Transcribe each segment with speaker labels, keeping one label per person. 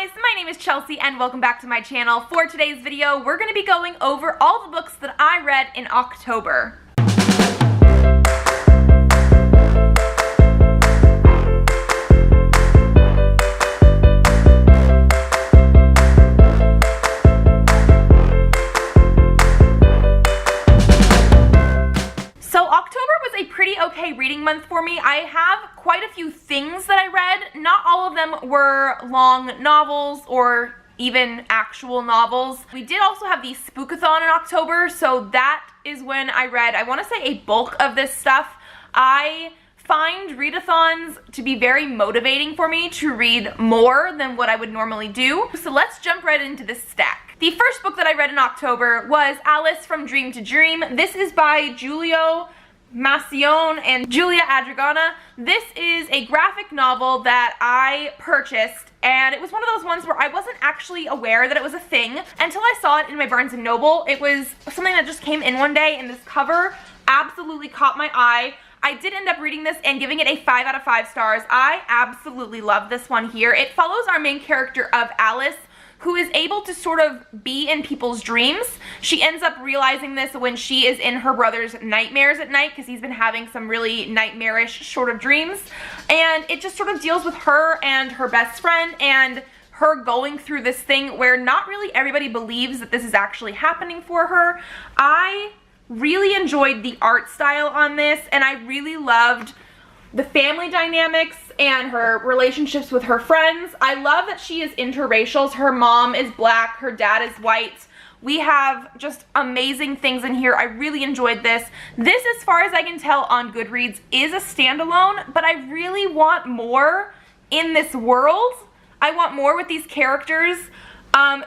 Speaker 1: guys, my name is Chelsea and welcome back to my channel. For today's video, we're going to be going over all the books that I read in October. Okay reading month for me. I have quite a few things that I read. Not all of them were long novels or even actual novels. We did also have the Spookathon in October, so that is when I read, I want to say, a bulk of this stuff. I find readathons to be very motivating for me to read more than what I would normally do. So let's jump right into this stack. The first book that I read in October was Alice from Dream to Dream. This is by Giulio Macione and Julia Adragana. This is a graphic novel that I purchased, and it was one of those ones where I wasn't actually aware that it was a thing until I saw it in my Barnes & Noble. It was something that just came in one day, and this cover absolutely caught my eye. I did end up reading this and giving it a 5 out of 5 stars. I absolutely love this one here. It follows our main character of Alice, who is able to sort of be in people's dreams. She ends up realizing this when she is in her brother's nightmares at night, because he's been having some really nightmarish sort of dreams. And it just sort of deals with her and her best friend and her going through this thing where not really everybody believes that this is actually happening for her. I really enjoyed the art style on this, and I really loved the family dynamics and her relationships with her friends. I love that she is interracial. Her mom is black, her dad is white. We have just amazing things in here. I really enjoyed this. This, as far as I can tell on Goodreads, is a standalone, but I really want more in this world. I want more with these characters.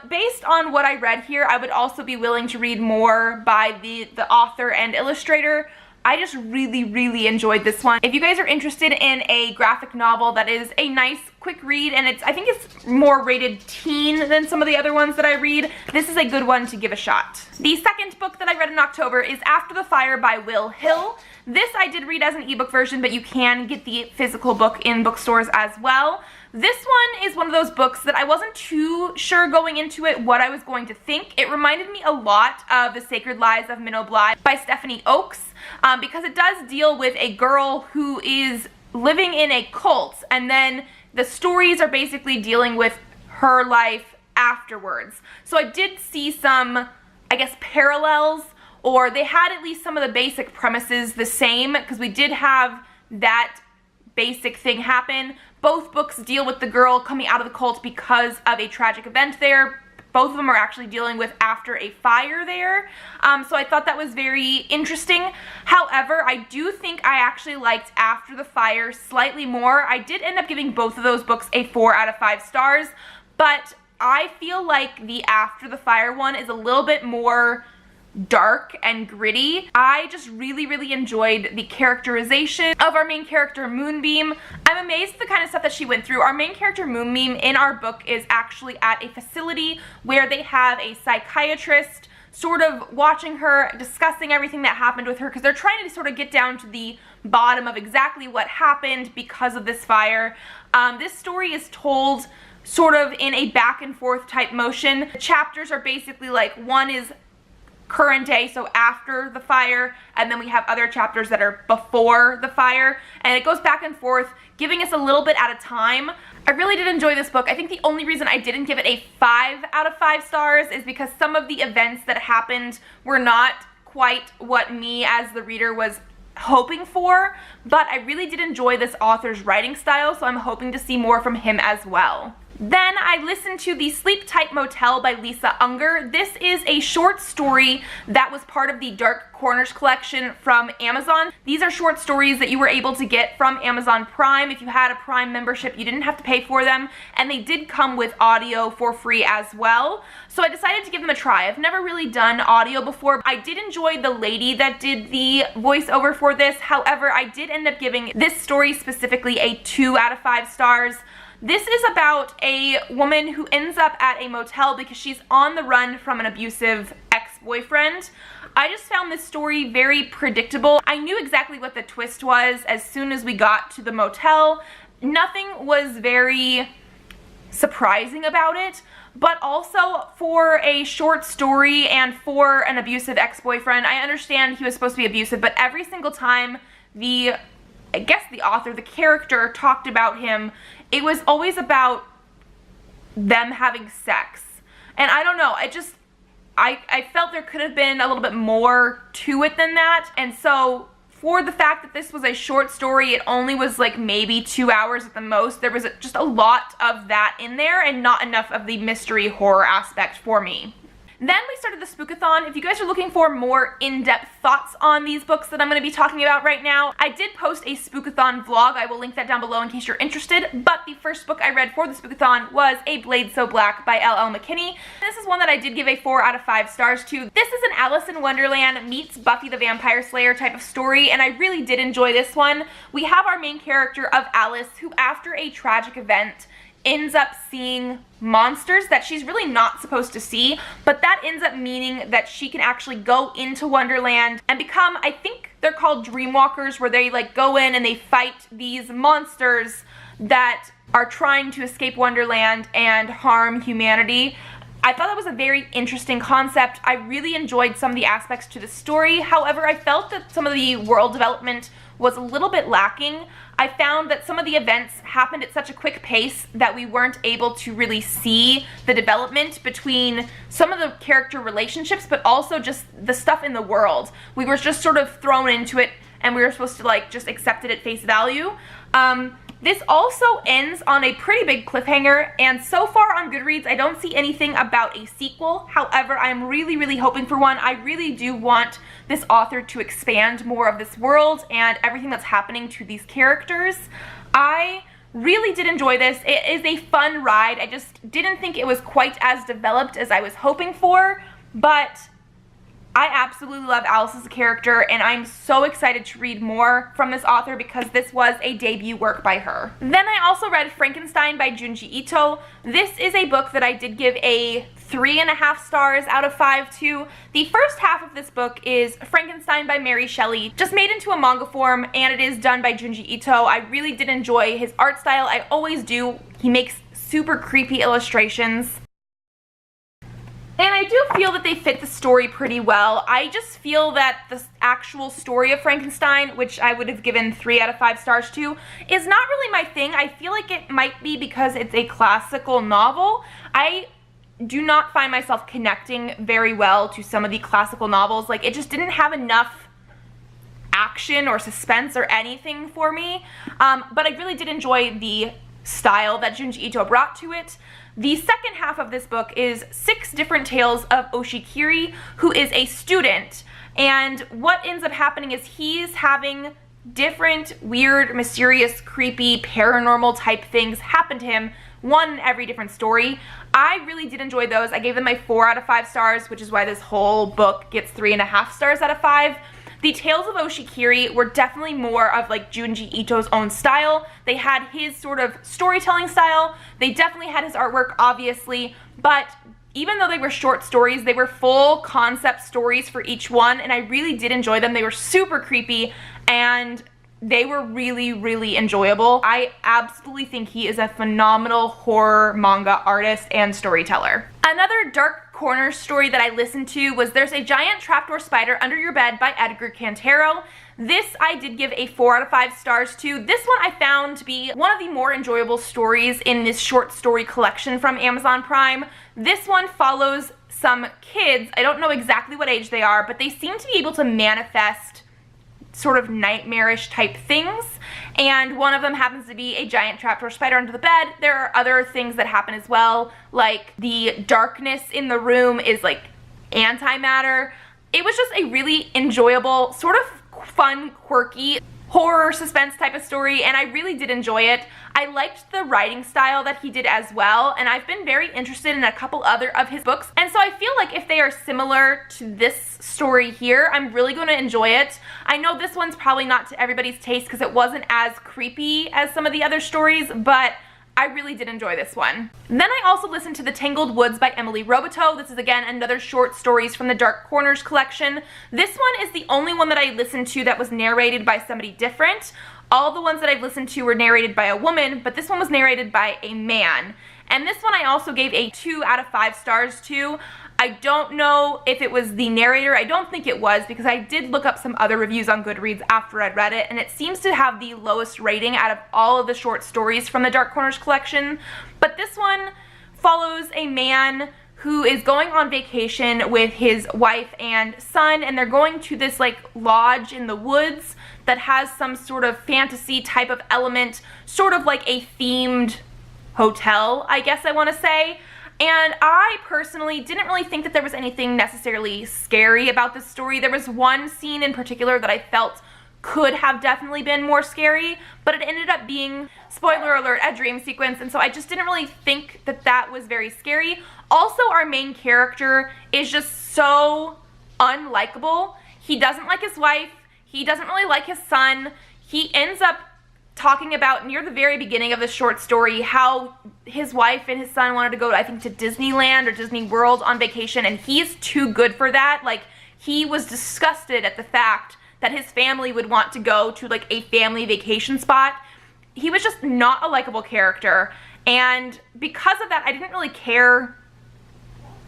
Speaker 1: Based on what I read here, I would also be willing to read more by the author and illustrator. I just really enjoyed this one. If you guys are interested in a graphic novel that is a nice quick read, and I think it's more rated teen than some of the other ones that I read, this is a good one to give a shot. The second book that I read in October is After the Fire by Will Hill. This I did read as an ebook version, but you can get the physical book in bookstores as well. This one is one of those books that I wasn't too sure going into it what I was going to think. It reminded me a lot of The Sacred Lies of Minnow Bly by Stephanie Oakes, because it does deal with a girl who is living in a cult, and then the stories are basically dealing with her life afterwards. So I did see some, I guess, parallels, or they had at least some of the basic premises the same, because we did have that basic thing happen. Both books deal with the girl coming out of the cult because of a tragic event there. Both of them are actually dealing with after a fire there. So I thought that was very interesting. However, I do think I actually liked After the Fire slightly more. I did end up giving both of those books a 4 out of 5 stars, but I feel like the After the Fire one is a little bit more dark and gritty. I just really enjoyed the characterization of our main character Moonbeam. I'm amazed at the kind of stuff that she went through. Our main character Moonbeam in our book is actually at a facility where they have a psychiatrist sort of watching her, discussing everything that happened with her, because they're trying to sort of get down to the bottom of exactly what happened because of this fire. This story is told sort of in a back and forth type motion. The chapters are basically like, one is current day, so after the fire, and then we have other chapters that are before the fire, and it goes back and forth, giving us a little bit at a time. I really did enjoy this book. I think the only reason I didn't give it a 5 out of 5 stars is because some of the events that happened were not quite what me as the reader was hoping for, but I really did enjoy this author's writing style, so I'm hoping to see more from him as well. Then I listened to the Sleep Tight Motel by Lisa Unger. This is a short story that was part of the Dark Corners collection from Amazon. These are short stories that you were able to get from Amazon Prime. If you had a Prime membership, you didn't have to pay for them, and they did come with audio for free as well. So I decided to give them a try. I've never really done audio before. I did enjoy the lady that did the voiceover for this. However, I did end up giving this story specifically a 2 out of 5 stars. This is about a woman who ends up at a motel because she's on the run from an abusive ex-boyfriend. I just found this story very predictable. I knew exactly what the twist was as soon as we got to the motel. Nothing was very surprising about it, but also for a short story and for an abusive ex-boyfriend, I understand he was supposed to be abusive, but every single time I guess the author, the character, talked about him, it was always about them having sex. And I don't know, I felt there could have been a little bit more to it than that. And so for the fact that this was a short story, it only was like maybe 2 hours at the most, there was just a lot of that in there and not enough of the mystery horror aspect for me. Then we started the Spookathon. If you guys are looking for more in-depth thoughts on these books that I'm going to be talking about right now, I did post a Spookathon vlog. I will link that down below in case you're interested. But the first book I read for the Spookathon was A Blade So Black by L.L. McKinney. This is one that I did give a 4 out of 5 stars to. This is an Alice in Wonderland meets Buffy the Vampire Slayer type of story, and I really did enjoy this one. We have our main character of Alice, who after a tragic event ends up seeing monsters that she's really not supposed to see, but that ends up meaning that she can actually go into Wonderland and become, I think they're called dreamwalkers, where they like go in and they fight these monsters that are trying to escape Wonderland and harm humanity. I thought that was a very interesting concept. I really enjoyed some of the aspects to the story. However, I felt that some of the world development was a little bit lacking. I found that some of the events happened at such a quick pace that we weren't able to really see the development between some of the character relationships, but also just the stuff in the world. We were just sort of thrown into it and we were supposed to like just accept it at face value. This also ends on a pretty big cliffhanger, and so far on Goodreads I don't see anything about a sequel. However, I'm really hoping for one. I really do want this author to expand more of this world and everything that's happening to these characters. I really did enjoy this. It is a fun ride. I just didn't think it was quite as developed as I was hoping for, but I absolutely love Alice as a character, and I'm so excited to read more from this author because this was a debut work by her. Then I also read Frankenstein by Junji Ito. This is a book that I did give a 3.5 stars out of 5 to. The first half of this book is Frankenstein by Mary Shelley, just made into a manga form, and it is done by Junji Ito. I really did enjoy his art style. I always do. He makes super creepy illustrations. And I do feel that they fit the story pretty well. I just feel that the actual story of Frankenstein, which I would have given 3 out of 5 stars to, is not really my thing. I feel like it might be because it's a classical novel. I do not find myself connecting very well to some of the classical novels. Like, it just didn't have enough action or suspense or anything for me. But I really did enjoy the style that Junji Ito brought to it. The second half of this book is 6 different tales of Oshikiri, who is a student, and what ends up happening is he's having different weird, mysterious, creepy, paranormal type things happen to him, one in every different story. I really did enjoy those. I gave them a 4 out of 5 stars, which is why this whole book gets 3.5 stars out of 5. The Tales of Oshikiri were definitely more of like Junji Ito's own style. They had his sort of storytelling style. They definitely had his artwork, obviously, but even though they were short stories, they were full concept stories for each one, and I really did enjoy them. They were super creepy, and they were really enjoyable. I absolutely think he is a phenomenal horror manga artist and storyteller. Another dark corner story that I listened to was There's a Giant Trapdoor Spider Under Your Bed by Edgar Cantero. This I did give a 4 out of 5 stars to. This one I found to be one of the more enjoyable stories in this short story collection from Amazon Prime. This one follows some kids. I don't know exactly what age they are, but they seem to be able to manifest sort of nightmarish type things, and one of them happens to be a giant trapdoor spider under the bed. There are other things that happen as well, like the darkness in the room is like antimatter. It was just a really enjoyable, sort of fun, quirky horror suspense type of story, and I really did enjoy it. I liked the writing style that he did as well, and I've been very interested in a couple other of his books, and so I feel like if they are similar to this story here, I'm really going to enjoy it. I know this one's probably not to everybody's taste because it wasn't as creepy as some of the other stories, but I really did enjoy this one. Then I also listened to The Tangled Woods by Emily Roboto. This is again another short stories from the Dark Corners collection. This one is the only one that I listened to that was narrated by somebody different. All the ones that I've listened to were narrated by a woman, but this one was narrated by a man. And this one I also gave a 2 out of 5 stars to. I don't know if it was the narrator. I don't think it was, because I did look up some other reviews on Goodreads after I'd read it, and it seems to have the lowest rating out of all of the short stories from the Dark Corners collection. But this one follows a man who is going on vacation with his wife and son, and they're going to this like lodge in the woods that has some sort of fantasy type of element, sort of like a themed hotel, I guess I want to say. And I personally didn't really think that there was anything necessarily scary about this story. There was one scene in particular that I felt could have definitely been more scary, but it ended up being, spoiler alert, a dream sequence, and so I just didn't really think that that was very scary. Also, our main character is just so unlikable. He doesn't like his wife, he doesn't really like his son. He ends up talking about near the very beginning of the short story how his wife and his son wanted to go, I think, to Disneyland or Disney World on vacation, and he's too good for that. Like, he was disgusted at the fact that his family would want to go to like a family vacation spot. He was just not a likable character, and because of that, I didn't really care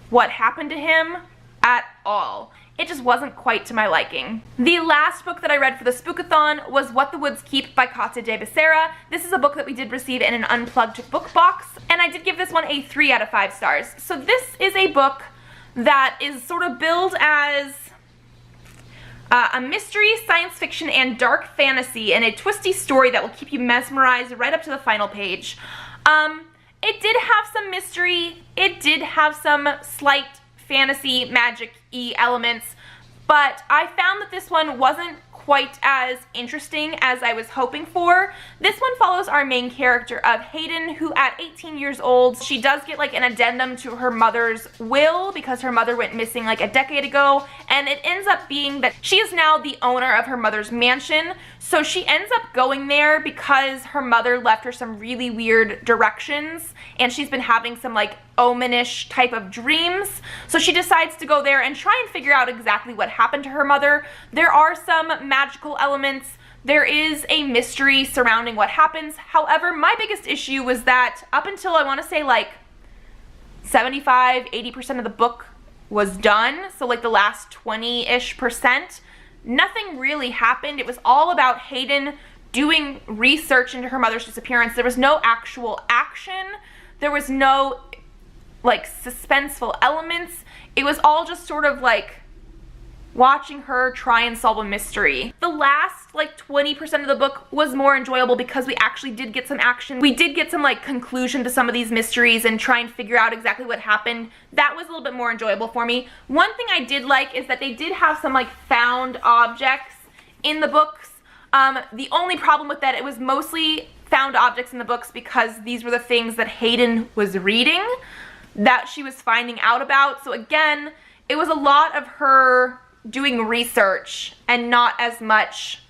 Speaker 1: what happened to him at all. It just wasn't quite to my liking. The last book that I read for the Spookathon was What the Woods Keep by Katja de Becerra. This is a book that we did receive in an unplugged book box, and I did give this one a 3 out of 5 stars. So this is a book that is sort of billed as a mystery, science fiction, and dark fantasy, and a twisty story that will keep you mesmerized right up to the final page. It did have some mystery, it did have some slight fantasy, magic-y elements, but I found that this one wasn't quite as interesting as I was hoping for. This one follows our main character of Hayden, who at 18 years old, she does get like an addendum to her mother's will because her mother went missing like a decade ago, and it ends up being that she is now the owner of her mother's mansion. So she ends up going there because her mother left her some really weird directions, and she's been having some like omenish type of dreams. So she decides to go there and try and figure out exactly what happened to her mother. There are some magical elements. There is a mystery surrounding what happens. However, my biggest issue was that up until I want to say like 75–80% of the book was done, so like the last 20-ish%, nothing really happened. It was all about Hayden doing research into her mother's disappearance. There was no actual action. There was no like suspenseful elements. It was all just sort of like watching her try and solve a mystery. The last like 20% of the book was more enjoyable because we actually did get some action. We did get some like conclusion to some of these mysteries and try and figure out exactly what happened. That was a little bit more enjoyable for me. One thing I did like is that they did have some like found objects in the books. The only problem with that, it was mostly found objects in the books because these were the things that Hayden was reading that she was finding out about. So again, it was a lot of her doing research and not as much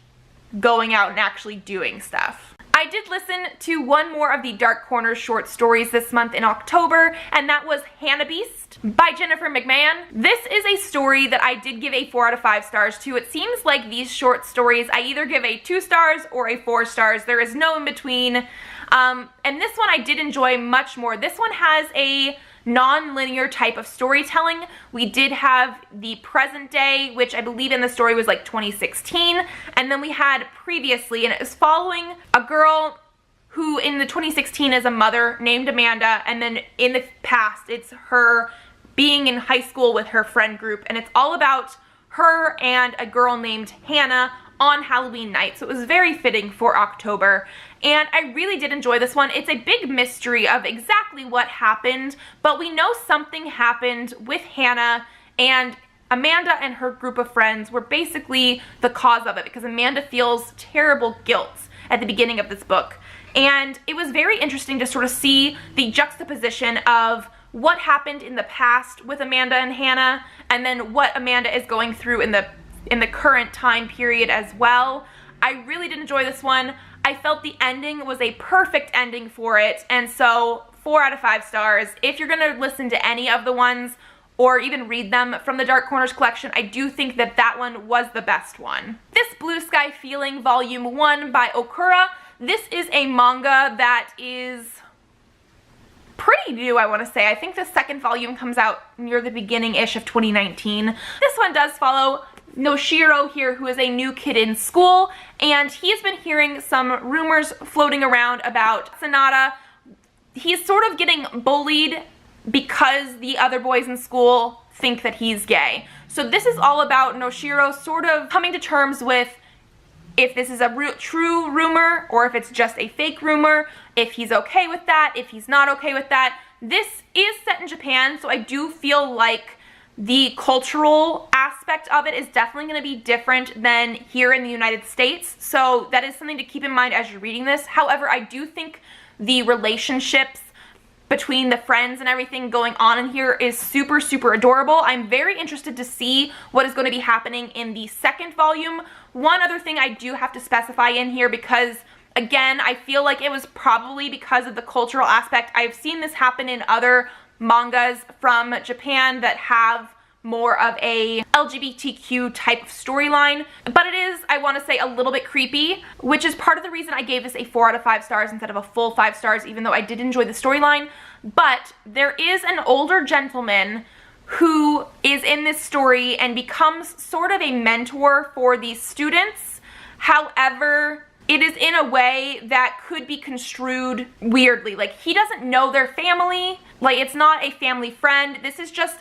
Speaker 1: going out and actually doing stuff. I did listen to one more of the Dark Corners short stories this month in October, and that was Hannah Beast by Jennifer McMahon. This is a story that I did give a 4 out of 5 stars to. It seems like these short stories I either give a 2 stars or a 4 stars. There is no in between. And this one I did enjoy much more. This one has a non-linear type of storytelling. We did have the present day, which I believe in the story was like 2016, and then we had previously, and it was following a girl who in the 2016 is a mother named Amanda, and then in the past it's her being in high school with her friend group, and it's all about her and a girl named Hannah on Halloween night. So it was very fitting for October, and I really did enjoy this one. It's a big mystery of exactly what happened, but we know something happened with Hannah, and Amanda and her group of friends were basically the cause of it because Amanda feels terrible guilt at the beginning of this book. And it was very interesting to sort of see the juxtaposition of what happened in the past with Amanda and Hannah, and then what Amanda is going through in the current time period as well. I really did enjoy this one. I felt the ending was a perfect ending for it, and so 4 out of 5 stars. If you're gonna listen to any of the ones or even read them from the Dark Corners collection, I do think that that one was the best one. This Blue Sky Feeling Volume 1 by Okura. This is a manga that is pretty new, I want to say. I think the second volume comes out near the beginning-ish of 2019. This one does follow Noshiro here, who is a new kid in school, and he's been hearing some rumors floating around about Sanada. He's sort of getting bullied because the other boys in school think that he's gay. So this is all about Noshiro sort of coming to terms with if this is a true rumor or if it's just a fake rumor, if he's okay with that, if he's not okay with that. This is set in Japan, so I do feel like the cultural aspect of it is definitely going to be different than here in the United States. So that is something to keep in mind as you're reading this. However, I do think the relationships between the friends and everything going on in here is super, super adorable. I'm very interested to see what is going to be happening in the second volume. One other thing I do have to specify in here, because again, I feel like it was probably because of the cultural aspect. I've seen this happen in other mangas from Japan that have more of a LGBTQ type of storyline, but it is, I want to say, a little bit creepy, which is part of the reason I gave this a 4 out of 5 stars instead of a full 5 stars, even though I did enjoy the storyline. But there is an older gentleman who is in this story and becomes sort of a mentor for these students. However, it is in a way that could be construed weirdly. Like, he doesn't know their family. Like, it's not a family friend. This is just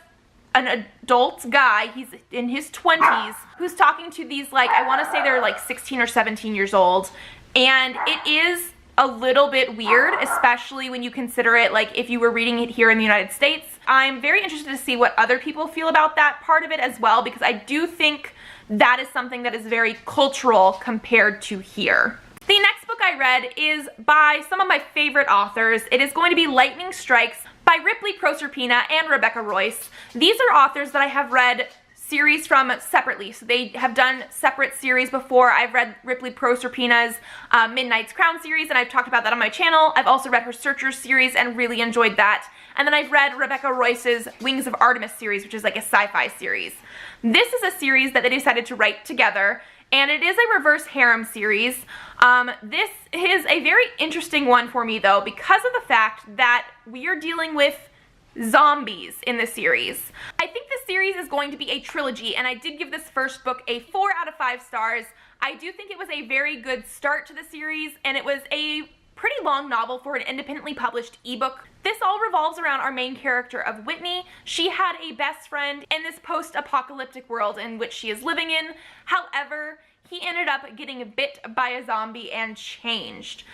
Speaker 1: an adult guy, he's in his 20s, who's talking to these, like, I want to say they're like 16 or 17 years old, and it is a little bit weird, especially when you consider it like if you were reading it here in the United States. I'm very interested to see what other people feel about that part of it as well, because I do think that is something that is very cultural compared to here. The next book I read is by some of my favorite authors. It is going to be Lightning Strikes by Ripley Proserpina and Rebecca Royce. These are authors that I have read series from separately. So they have done separate series before. I've read Ripley Proserpina's Midnight's Crown series, and I've talked about that on my channel. I've also read her Searchers series and really enjoyed that. And then I've read Rebecca Royce's Wings of Artemis series, which is like a sci-fi series. This is a series that they decided to write together, and it is a reverse harem series. This is a very interesting one for me, though, because of the fact that we are dealing with zombies in the series. I think this series is going to be a trilogy, and I did give this first book a 4 out of 5 stars. I do think it was a very good start to the series, and it was a pretty long novel for an independently published ebook. This all revolves around our main character of Whitney. She had a best friend in this post-apocalyptic world in which she is living in. However, he ended up getting bit by a zombie and changed.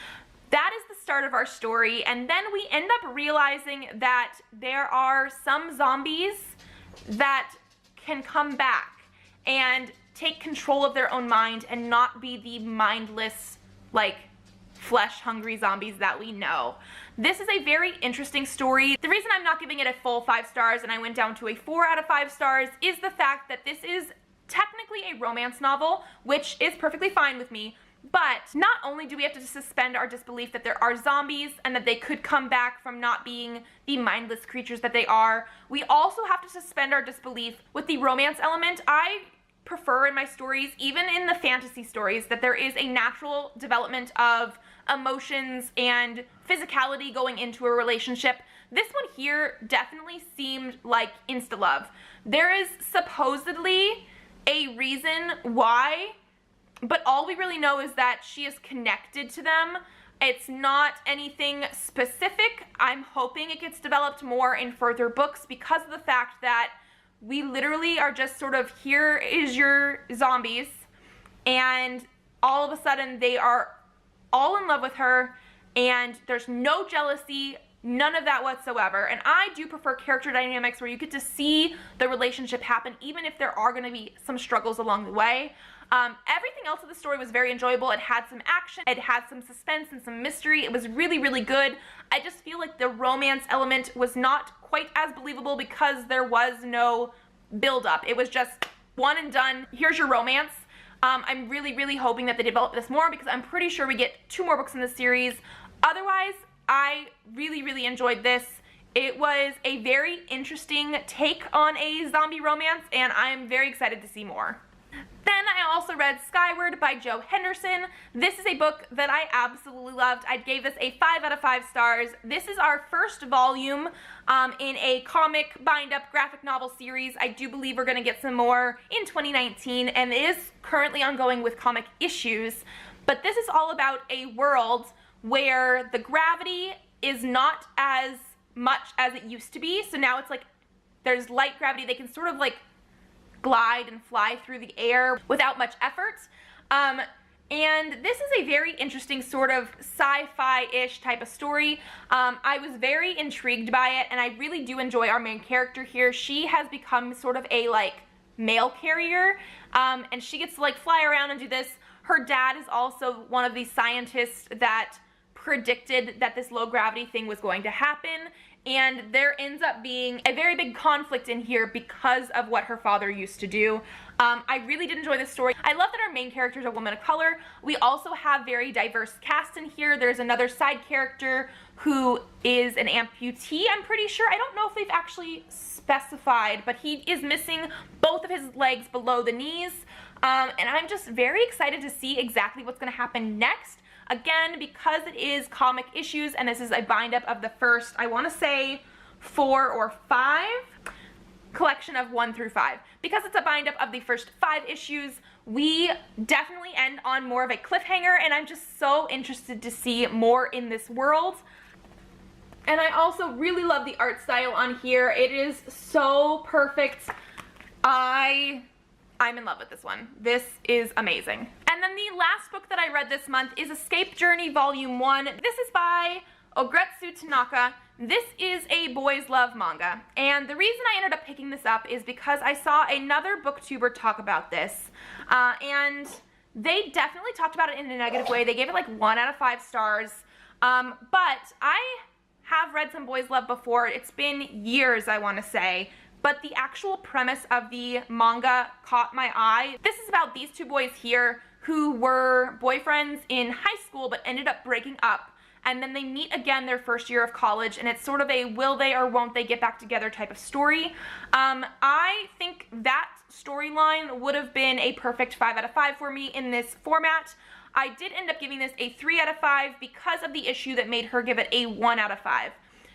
Speaker 1: That is the start of our story, and then we end up realizing that there are some zombies that can come back and take control of their own mind and not be the mindless, like, flesh-hungry zombies that we know. This is a very interesting story. The reason I'm not giving it a full 5 stars and I went down to a 4 out of 5 stars is the fact that this is technically a romance novel, which is perfectly fine with me, but not only do we have to suspend our disbelief that there are zombies and that they could come back from not being the mindless creatures that they are, we also have to suspend our disbelief with the romance element. I prefer in my stories, even in the fantasy stories, that there is a natural development of emotions and physicality going into a relationship. This one here definitely seemed like insta-love. There is supposedly a reason why, but all we really know is that she is connected to them. It's not anything specific. I'm hoping it gets developed more in further books because of the fact that we literally are just sort of, here is your zombies, and all of a sudden they are all in love with her, and there's no jealousy, none of that whatsoever. And I do prefer character dynamics where you get to see the relationship happen, even if there are going to be some struggles along the way. Everything else of the story was very enjoyable. It had some action, it had some suspense and some mystery. It was really, really good. I just feel like the romance element was not quite as believable because there was no build-up. It was just one and done. Here's your romance. I'm really, really hoping that they develop this more because I'm pretty sure we get 2 more books in the series. Otherwise, I really, really enjoyed this. It was a very interesting take on a zombie romance, and I'm very excited to see more. Then Then I also read Skyward by Joe Henderson. This is a book that I absolutely loved. I gave this a 5 out of 5 stars. This is our first volume in a comic bind-up graphic novel series. I do believe we're going to get some more in 2019, and it is currently ongoing with comic issues. But this is all about a world where the gravity is not as much as it used to be. So now it's like there's light gravity. They can sort of like glide and fly through the air without much effort. And this is a very interesting sort of sci-fi-ish type of story. I was very intrigued by it, and I really do enjoy our main character here. She has become sort of a like mail carrier, and she gets to like fly around and do this. Her dad is also one of these scientists that predicted that this low gravity thing was going to happen, and there ends up being a very big conflict in here because of what her father used to do. I really did enjoy this story. I love that our main character is a woman of color. We also have very diverse cast in here. There's another side character who is an amputee, I'm pretty sure. I don't know if they've actually specified, but he is missing both of his legs below the knees. And I'm just very excited to see exactly what's going to happen next. Again, because it is comic issues and this is a bind-up of the first, I want to say 4 or 5 collection of 1 through 5. Because it's a bind-up of the first 5 issues, we definitely end on more of a cliffhanger, and I'm just so interested to see more in this world. And I also really love the art style on here. It is so perfect. I'm in love with this one. This is amazing. And then the last book that I read this month is Escape Journey Volume 1. This is by Ogretsu Tanaka. This is a boys love manga. And the reason I ended up picking this up is because I saw another booktuber talk about this. And they definitely talked about it in a negative way. They gave it like 1 out of 5 stars. But I have read some boys love before. It's been years, I want to say. But the actual premise of the manga caught my eye. This is about these 2 boys here who were boyfriends in high school but ended up breaking up. And then they meet again their first year of college, and it's sort of a will they or won't they get back together type of story. I think that storyline would have been a perfect 5 out of 5 for me in this format. I did end up giving this a 3 out of 5 because of the issue that made her give it a 1 out of 5.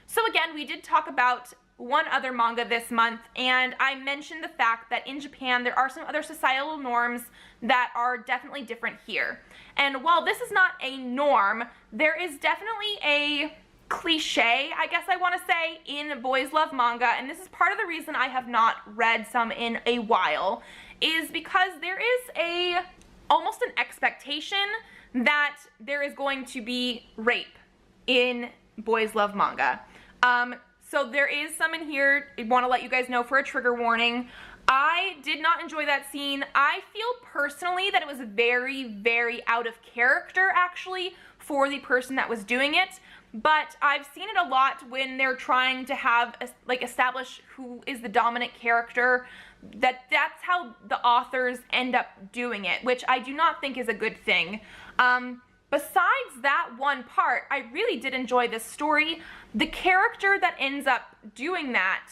Speaker 1: So again, we did talk about one other manga this month, and I mentioned the fact that in Japan there are some other societal norms that are definitely different here. And while this is not a norm, there is definitely a cliche, I guess I want to say, in boys love manga, and this is part of the reason I have not read some in a while, is because there is almost an expectation that there is going to be rape in boys love manga. So there is some in here. I want to let you guys know for a trigger warning. I did not enjoy that scene. I feel personally that it was very, very out of character actually for the person that was doing it. But I've seen it a lot when they're trying to have like establish who is the dominant character, that's how the authors end up doing it, which I do not think is a good thing. Besides that one part, I really did enjoy this story. The character that ends up doing that,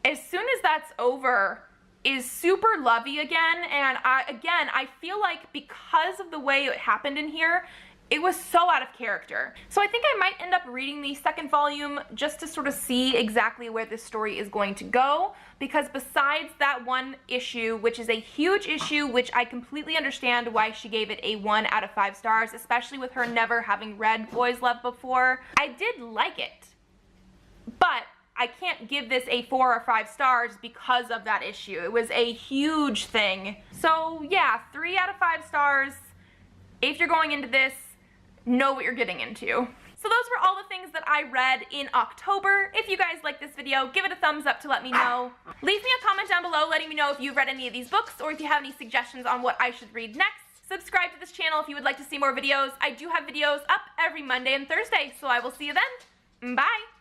Speaker 1: as soon as that's over, is super lovey again. And I feel like because of the way it happened in here, it was so out of character. So I think I might end up reading the second volume just to sort of see exactly where this story is going to go, because besides that one issue, which is a huge issue, which I completely understand why she gave it a 1 out of 5 stars, especially with her never having read boys love before, I did like it. But I can't give this a 4 or 5 stars because of that issue. It was a huge thing. So yeah, 3 out of 5 stars. If you're going into this, know what you're getting into. So those were all the things that I read in October. If you guys like this video, give it a thumbs up to let me know. Leave me a comment down below letting me know if you've read any of these books or if you have any suggestions on what I should read next. Subscribe to this channel if you would like to see more videos. I do have videos up every Monday and Thursday, so I will see you then. Bye!